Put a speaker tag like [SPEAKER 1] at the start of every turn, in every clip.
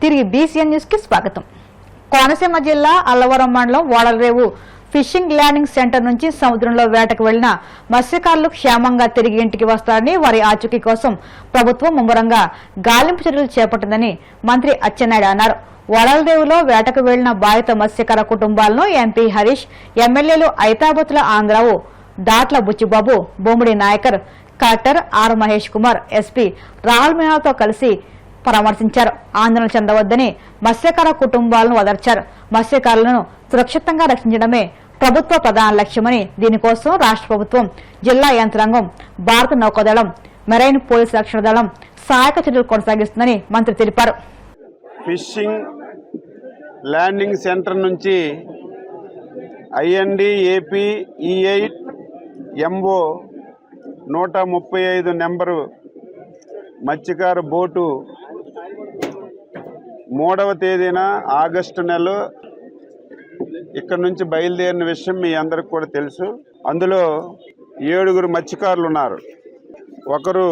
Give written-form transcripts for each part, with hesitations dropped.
[SPEAKER 1] తిరిగి BCN news కి స్వాగతం. కోనసీమ జిల్లా అల్లవరం మండలం ఓడలరేవు ఫిషింగ్ ల్యాండింగ్ సెంటర్ నుంచి సముద్రంలో వేటకు వెళ్లిన మత్స్యకారులు క్షేమంగా తిరిగి ఇంటికి వస్తారని, వారి ఆచూకీ కోసం ప్రభుత్వం ముమ్మరంగా గాలింపు చర్యలు చేపట్టిందని మంత్రి అచ్చెన్నాయుడు అన్నారు. ఓడలరేవులో వేటకు వెళ్లిన బాధిత మత్స్యకార కుటుంబాలను ఎంపీ హరీష్, ఎమ్మెల్యేలు ఐతాబతుల ఆంధ్రావు, Datla Buchibabu, Bommidi Nayakar, collector R Mahesh Kumar, SP Rahul మీనాతో కలిసి పరామర్శించారు. ఆందోళన చెందవద్దని మత్స్యకార కుటుంబాలను ఓదార్చారు. మత్స్యకారులను సురక్షితంగా రక్షించడమే ప్రభుత్వ ప్రధాన లక్ష్యమని, దీనికోసం రాష్ట్ర ప్రభుత్వం, జిల్లా యంత్రాంగం, భారత నౌకాదళం, మెరైన్ పోలీసు రక్షణ దళం సహాయక చర్యలు కొనసాగిస్తుందని మంత్రి తెలిపారు.
[SPEAKER 2] ఫిషింగ్ ల్యాండింగ్ సెంటర్ నుంచి IND AP E8 MO 135 number మత్స్యకార బోటు 3వ తేదీన ఆగస్టు నెలలో ఇక్కడ నుంచి బయలుదేరిన విషయం మీ అందరికి కూడా తెలుసు. అందులో 7 మత్స్యకారులు ఉన్నారు. ఒకరు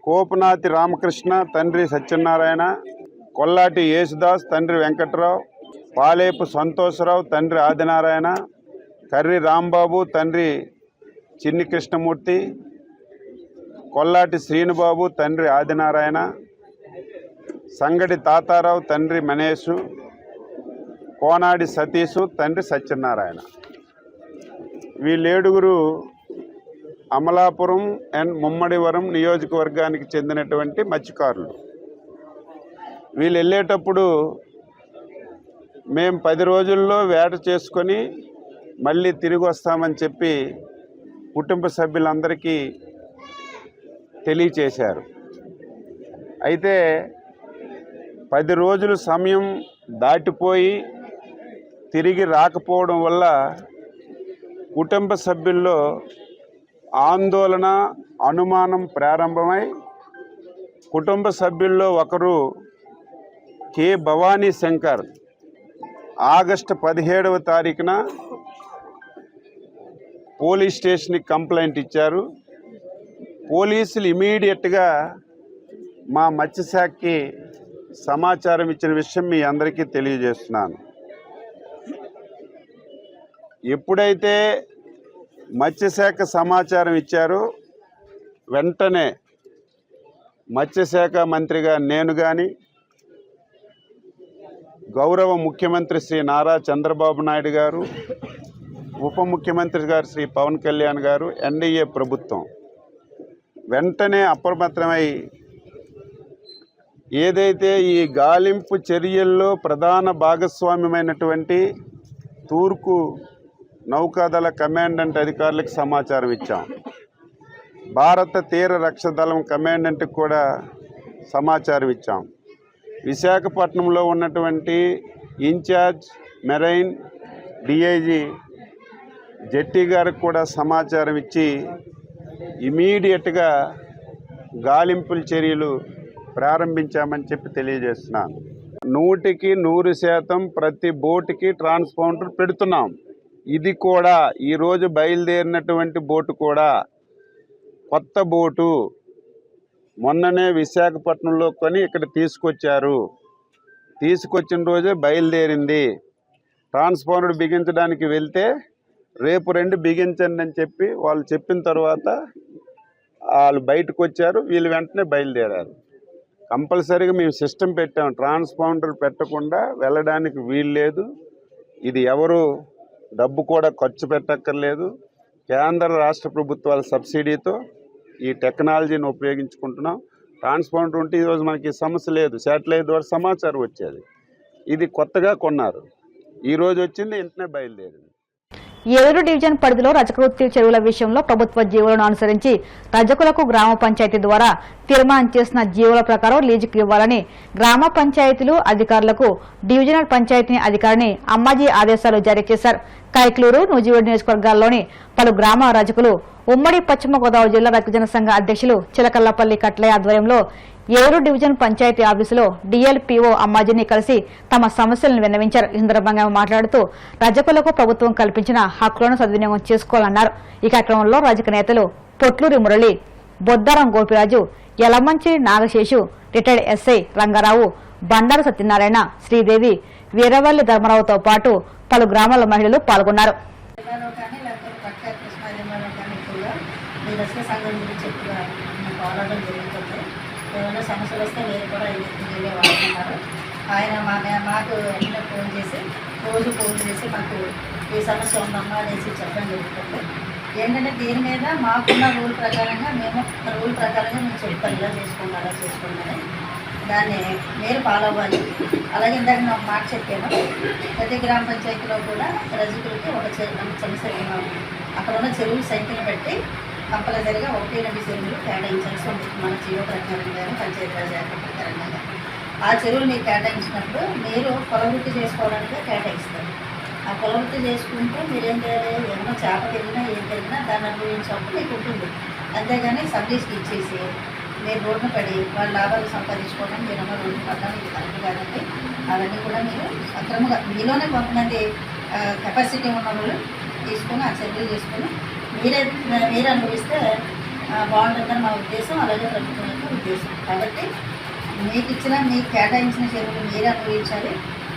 [SPEAKER 2] కోపనాతి రామకృష్ణ, తండ్రి సత్యనారాయణ, కొల్లాటి యేసుదాస్, తండ్రి వెంకట్రావు, పాలేపు సంతోషరావు, తండ్రి ఆదినారాయణ, కర్రి రాంబాబు, తండ్రి చిన్ని కృష్ణమూర్తి, కొల్లాటి శ్రీనుబాబు, తండ్రి ఆదినారాయణ, సంగడి తాతారావు, తండ్రి మనేషు, కోనాడి సతీషు, తండ్రి సత్యనారాయణ. వీళ్ళేడుగురు అమలాపురం అండ్ ముమ్మడివరం నియోజకవర్గానికి చెందినటువంటి మత్స్యకారులు. వీళ్ళు వెళ్ళేటప్పుడు మేము 10 రోజుల్లో వేట చేసుకొని మళ్ళీ తిరిగి వస్తామని చెప్పి కుటుంబ సభ్యులందరికీ తెలియచేశారు. అయితే 10 రోజులు సమయం దాటిపోయి తిరిగి రాకపోవడం వల్ల కుటుంబ సభ్యుల్లో ఆందోళన, అనుమానం ప్రారంభమై కుటుంబ సభ్యుల్లో ఒకరు కె భవానీ శంకర్ ఆగస్టు 17వ తారీఖున పోలీస్ స్టేషన్కి కంప్లైంట్ ఇచ్చారు. పోలీసులు ఇమీడియట్గా మా మత్స్యశాఖకి సమాచారం ఇచ్చిన విషయం మీ అందరికీ తెలియజేస్తున్నాను. ఎప్పుడైతే మత్స్యశాఖ సమాచారం ఇచ్చారో వెంటనే మత్స్యశాఖ మంత్రిగా నేను కానీ, గౌరవ ముఖ్యమంత్రి శ్రీ నారా చంద్రబాబు నాయుడు గారు, ఉప ముఖ్యమంత్రి గారు శ్రీ పవన్ కళ్యాణ్ గారు, ఎన్డీఏ ప్రభుత్వం వెంటనే అప్రమత్తమై ఏదైతే ఈ గాలింపు చర్యల్లో ప్రధాన భాగస్వామ్యమైనటువంటి తూర్పు నౌకాదళ కమాండెంట్ అధికారులకు సమాచారం ఇచ్చాం. భారత తీర రక్షణ దళం కమాండెంట్కి కూడా సమాచారం ఇచ్చాం. విశాఖపట్నంలో ఉన్నటువంటి ఇన్ఛార్జ్ మెరైన్ డిఐజీ జెట్టి గారికి కూడా సమాచారం ఇచ్చి ఇమీడియట్గా గాలింపుల చర్యలు ప్రారంభించామని చెప్పి తెలియజేస్తున్నాను. 100% ప్రతి బోటుకి ట్రాన్స్పాండర్ పెడుతున్నాం. ఇది కూడా ఈరోజు బయలుదేరినటువంటి బోటు కూడా కొత్త బోటు, మొన్ననే విశాఖపట్నంలో కొని ఇక్కడ తీసుకొచ్చారు. తీసుకొచ్చిన రోజే బయలుదేరింది. ట్రాన్స్పాండర్ బిగించడానికి వెళ్తే రేపు 2 బిగించండి అని చెప్పి వాళ్ళు చెప్పిన తర్వాత వాళ్ళు బయటకు వచ్చారు. వీళ్ళు వెంటనే బయలుదేరారు. కంపల్సరీగా మేము సిస్టమ్ పెట్టాం, ట్రాన్స్పాండర్ పెట్టకుండా వెళ్ళడానికి వీలు లేదు. ఇది ఎవరు డబ్బు కూడా ఖర్చు పెట్టక్కర్లేదు. కేంద్ర రాష్ట్ర ప్రభుత్వాల సబ్సిడీతో ఈ టెక్నాలజీని ఉపయోగించుకుంటున్నాం. ట్రాన్స్పాండర్ ఉంటే ఈరోజు మనకి సమస్య లేదు. శాటిలైట్ ద్వారా సమాచారం వచ్చేది. ఇది కొత్తగా కొన్నారు. ఈరోజు వచ్చింది, వెంటనే బయలుదేరింది.
[SPEAKER 1] ఏలూరు డివిజన్ పరిధిలో రజకవృత్తి చెరువుల విషయంలో ప్రభుత్వ జీవోలను అనుసరించి రజకులకు గ్రామ పంచాయతీ ద్వారా తీర్మానం చేసిన జీవోల ప్రకారం లీజుకు ఇవ్వాలని గ్రామ పంచాయతీలు అధికారులకు డివిజనల్ పంచాయతీ అధికారిని అమ్మాజీ ఆదేశాలు జారీ చేశారు. కైక్లూరు, నూజివీడు నియోజకవర్గాల్లోని పలు గ్రామ రజకులు ఉమ్మడి పశ్చిమ గోదావరి జిల్లా రజక సంఘ అధ్యక్షులు చిలకల్లపల్లి కట్లయ్య ఆధ్వర్యంలో ఏలూరు డివిజన్ పంచాయతీ ఆఫీసులో డిఎల్పిఓ అమ్మాజీని కలిసి తమ సమస్యలను విన్నవించారు. ఈ సందర్భంగా మాట్లాడుతూ రజకులకు ప్రభుత్వం కల్పించిన హక్కులను సద్వినియోగం చేసుకోవాలన్నారు. ఈ కార్యక్రమంలో రజక నేతలు పొట్లూరి మురళి, బొద్దారం గోపిరాజు, యలమంచి నాగశేషు, రిటైర్డ్ ఎస్ఐ రంగారావు, బండారు సత్యనారాయణ, శ్రీదేవి, వీరవల్లి ధర్మరావుతో పాటు పలు గ్రామాల మహిళలు పాల్గొన్నారు.
[SPEAKER 3] ఏమైనా సమస్యలు వస్తే మీరు కూడా ఇంటికి వాడుతున్నారు. ఆయన మాకు వెంటనే ఫోన్ చేసి రోజు ఫోన్ చేసి మాకు ఈ సమస్య ఉందమ్మా అనేసి చెప్పడం జరుగుతుంది. ఏంటంటే దీని మీద మాకున్న రూల్ ప్రకారంగా మేము చెప్తాం, ఇలా చేసుకోండి అలా చేసుకోండి, దాన్ని మీరు ఫాలో అవ్వాలి. అలాగే ఇందాక నేను ఒక మాట చెప్పాను, ప్రతి గ్రామ పంచాయతీలో కూడా రజకులకి ఒక చెరువు అక్కడ ఉన్న చెరువుల సంఖ్యను బట్టి కంపల్సరిగా 1-2 చెరువులు కేటాయించాల్సి ఉంటుంది. మన జీవో ప్రకారం కానీ పంచాయతీరాజ్ యాక్ట్ ప్రకారంగా కానీ ఆ చెరువులు మీకు కేటాయించినప్పుడు మీరు పొలవృత్తి చేసుకోవడానికి కేటాయిస్తారు. ఆ పొలవృత్తి చేసుకుంటూ మీరేం చేయాలి, ఏమైనా చేప తిరిగినా ఏం తిరిగినా దాన్ని అనుభవించినప్పుడు మీకు ఉంటుంది. అంతేగాని సబ్లీస్కి ఇచ్చేసి మీరు రోడ్డును పడి వాళ్ళ లాభాలు సంపాదించుకోవడం, మీరేమో రోడ్డు పడడం ఇది కరెక్ట్ కాదండి. అవన్నీ కూడా మీరు అక్రమంగా మీలోనే కొంతమంది కెపాసిటీ ఉన్న వాళ్ళు తీసుకొని ఆ చెరువులు చేసుకొని మీరే అనుభవిస్తే బాగుంటుందని మా ఉద్దేశం, అలాగే ప్రభుత్వం యొక్క ఉద్దేశం. కాబట్టి మీకు ఇచ్చిన మీకు కేటాయించిన చెరువులు మీరే అనుభవించాలి.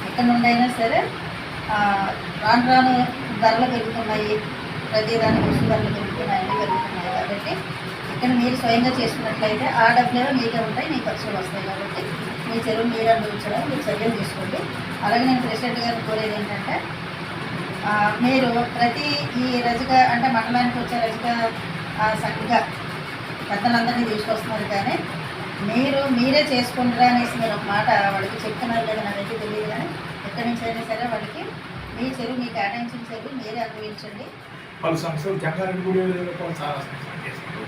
[SPEAKER 3] ఎక్కడ నుండి అయినా సరే రాను రాను ధరలు పెరుగుతున్నాయి, ప్రతిదాని వస్తు ధరలు పెరుగుతున్నాయి, అన్నీ పెరుగుతున్నాయి. కాబట్టి ఇక్కడ మీరు స్వయంగా చేసుకున్నట్లయితే ఆ డబ్బులేవో మీకే ఉంటాయి, మీ ఖర్చులు వస్తాయి. కాబట్టి మీ చెరువు మీరే అనుభవించడానికి మీరు చర్యలు తీసుకోండి. అలాగే నేను ప్రెసిడెంట్ గారిని కోరేది ఏంటంటే, మీరు ప్రతి ఈ రజక అంటే మండలానికి వచ్చే రజక సంఖ్య పెద్దలందరినీ తీసుకొస్తున్నారు, కానీ మీరే చేసుకుంటారా అనేసి మీరు ఒక మాట వాళ్ళకి చెప్తున్నారు లేదా నాకైతే తెలియదు. కానీ ఎక్కడి నుంచి అయినా సరే వాళ్ళకి మీ చెరువు మీకు కేటాయించిన చెరువు మీరే అనుభవించండి.
[SPEAKER 4] పలు సంస్థలు జంగారెడ్డి గుడి చాలా సంస్థలు చేస్తారు.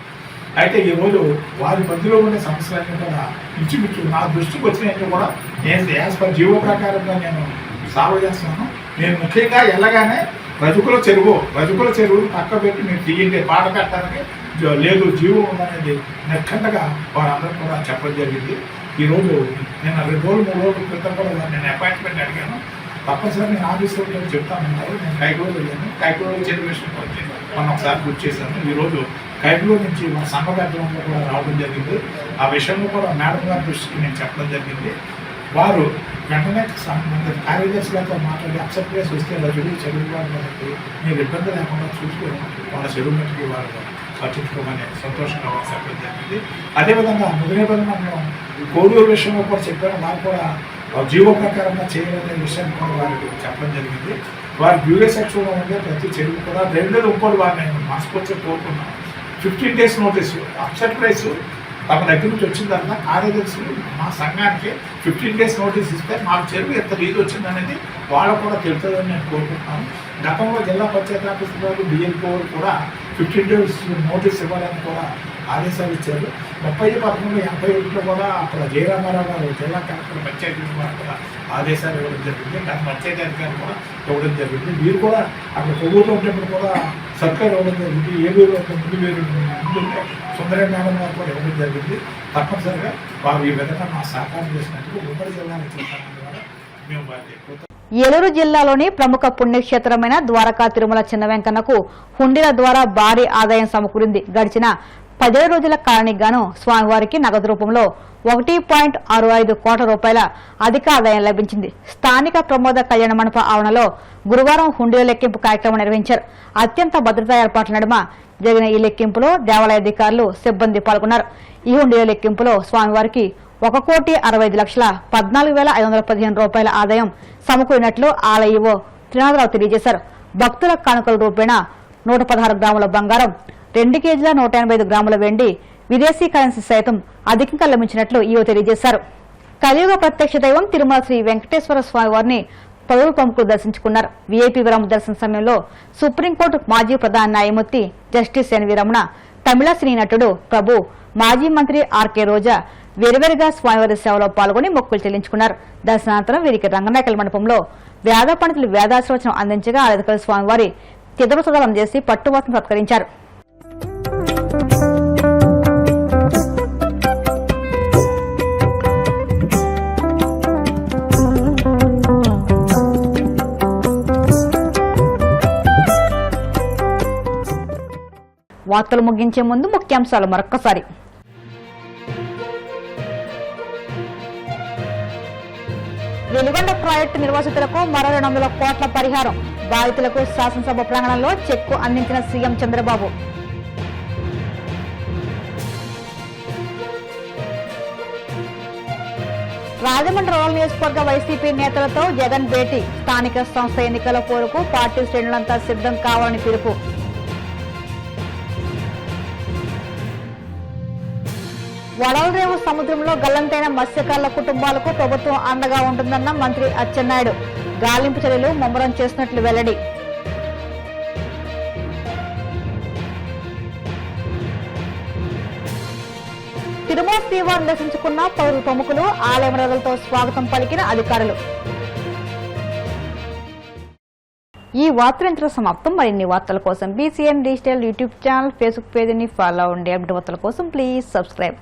[SPEAKER 4] అయితే ఈరోజు వారి మధ్యలో ఉండే సమస్యలన్నీ కూడా ఇంచుమించు నా దృష్టికి వచ్చినట్టు కూడా నేను యాజ్ పర్ జీవో ప్రకారంగా నేను సాల్వ్ చేస్తున్నాను. నేను ముఖ్యంగా వెళ్ళగానే రజకుల చెరువు పక్క పెట్టి మీరు తీయండి, పాట కట్టడానికి లేదు జీవో ఉందనేది నిర్ఖండగా వారందరూ కూడా చెప్పడం జరిగింది. ఈరోజు నేను 2 రోజులు 3 రోజుల క్రితం కూడా నేను అపాయింట్మెంట్ అడిగాను. తప్పనిసరి నేను ఆఫీస్లో చెప్తానన్నారు. నేను కైకులో వెళ్ళాను. కైకులో చెరువు విషయం మనం ఒకసారి గుర్తు చేశాను. ఈరోజు కైకులో నుంచి మన సంఘటనలో కూడా రావడం జరిగింది. ఆ విషయంలో కూడా మేడం గారి దృష్టికి నేను చెప్పడం జరిగింది. వారు వెంటనే కార్యదర్శులతో మాట్లాడి అక్సెప్ట్ చేసి వస్తే చెరువు వాళ్ళకి మీరు ఇబ్బంది లేకుండా చూసుకొని వాళ్ళ చెరువు మట్టికి వాళ్ళు పట్టించుకోమని సంతోషంగా వాళ్ళు చెప్పడం జరిగింది. అదేవిధంగా ముదినేపల్లి మనం కోడూరు విషయంలో కూడా చెప్పారు. వారు కూడా జీవో ప్రకారంగా చేయాలనే విషయాన్ని కూడా వారికి చెప్పడం జరిగింది. వారి బ్యూరో సెక్షన్లో ఉండే ప్రతి చెరువు కూడా రెగ్యులర్ ఇంకోటి వారిని మనస్ఫూర్తిగా కోరుకున్నాం. 15 days నోటీసు అప్సెట్ ప్రైస్ తమ దగ్గర నుంచి వచ్చిన తర్వాత కార్యదర్శులు మా సంఘానికి 15 days నోటీస్ ఇస్తే మాకు చెరువు ఎంత లీజు వచ్చిందనేది వాళ్ళకు కూడా తెలుస్తుందని నేను కోరుకుంటున్నాను. గతంలో జిల్లా పంచాయతీ ఆఫీసర్ వాళ్ళు డిఎల్పో కూడా 15 days నోటీస్ ఇవ్వాలని కూడా ఆదేశాలు ఇచ్చారు. 30/11/81 కూడా అక్కడ జయరామారావు గారు జిల్లా కలెక్టర్ పంచాయతీ కూడా ఆదేశాలు ఇవ్వడం జరిగింది. కానీ పంచాయతీ అధికారులు కూడా ఇవ్వడం జరిగింది. మీరు కూడా అక్కడ కొవ్వూరులో ఉన్నప్పుడు కూడా సర్కారు ఇవ్వడం జరిగింది. ఏలూరులో ముందు సుందర మేడం గారు కూడా ఇవ్వడం జరిగింది. తప్పనిసరిగా వారు ఈ విధంగా మా సహకారం చేసినందుకు ఉమ్మడి జిల్లాలో ద్వారా మేము బాధ్యత.
[SPEAKER 1] ఏలూరు జిల్లాలోని ప్రముఖ పుణ్యక్షేత్రమైన ద్వారకా తిరుమల చిన్న వెంకన్నకు హుండీల ద్వారా భారీ ఆదాయం సమకూరింది. గడిచిన 10 రోజుల కాలానికి గాను స్వామివారికి నగదు రూపంలో 1.65 కోట్ల రూపాయల అధిక ఆదాయం లభించింది. స్థానిక ప్రమోద కళ్యాణ మండప ఆవరణలో గురువారం హుండీల లెక్కింపు కార్యక్రమం నిర్వహించారు. అత్యంత భద్రతా ఏర్పాట్ల నడుమ జరిగిన ఈ లెక్కింపులో దేవాలయ అధికారులు, సిబ్బంది పాల్గొన్నారు. ఈ హుండీల లెక్కింపులో స్వామివారికి 1,60,14,515 రూపాయల ఆదాయం సమకూరినట్లు ఆలయ ఈవో త్రినాథరావు తెలియజేశారు. భక్తుల కానుకల రూపేణ 116 గ్రాముల బంగారం, 2 కేజీల 185 గ్రాముల వెండి, విదేశీ కరెన్సీ సైతం అధికంగా లభించినట్లు ఈవో తెలియజేశారు. కలియుగ ప్రత్యక్ష దైవం తిరుమల శ్రీ వెంకటేశ్వర స్వామి వారిని పలువురు ప్రముఖులు దర్శించుకున్నారు. వీఐపీ విరామ దర్శన సమయంలో సుప్రీంకోర్టు మాజీ ప్రధాన న్యాయమూర్తి జస్టిస్ ఎన్వి రమణ, తమిళ సినీ నటుడు ప్రభు, మాజీ మంత్రి ఆర్కే రోజా వేరువేరుగా స్వామివారి సేవలో పాల్గొని మొక్కులు చెల్లించుకున్నారు. దర్శనానంతరం వీరికి రంగనాయకుల మండపంలో వేద పండితులు వేదాశీర్వచనం అందించగా అధికారులు స్వామివారి తీర్థప్రసాదాలు అందజేసి పట్టువస్త్రం సత్కరించారు. వార్తలు ముగించే ముందు ముఖ్యాంశాలు మరొక్కసారి. వెలుగొండ ప్రాజెక్టు నిర్వాసితులకు మరో 200 కోట్ల పరిహారం, బాధితులకు శాసనసభ ప్రాంగణంలో చెక్కు అందించిన సీఎం చంద్రబాబు. రాజమండ్రి రూరల్ నియోజకవర్గ వైసీపీ నేతలతో జగన్ భేటీ, స్థానిక సంస్థ ఎన్నికల పోరుకు పార్టీ శ్రేణులంతా సిద్ధం కావాలని పిలుపు. వడలరేవు సముద్రంలో గల్లంతైన మత్స్యకారుల కుటుంబాలకు ప్రభుత్వం అండగా ఉంటుందన్న మంత్రి అచ్చెన్నాయుడు. గాలింపు చర్యలు ముమ్మరం చేసినట్లు వెల్లడి. తిరుమల శ్రీవారిని దర్శించుకున్న పలువురు ప్రముఖులు, ఆలయ మర్యాదలతో స్వాగతం పలికిన అధికారులు. ఈ వార్తలు సమాప్తం. మరిన్ని వార్తల కోసం BCN digital YouTube channel, Facebook పేజీని ఫాలో అవ్వండి. అప్డేట్ వార్తల కోసం ప్లీజ్ సబ్స్క్రైబ్.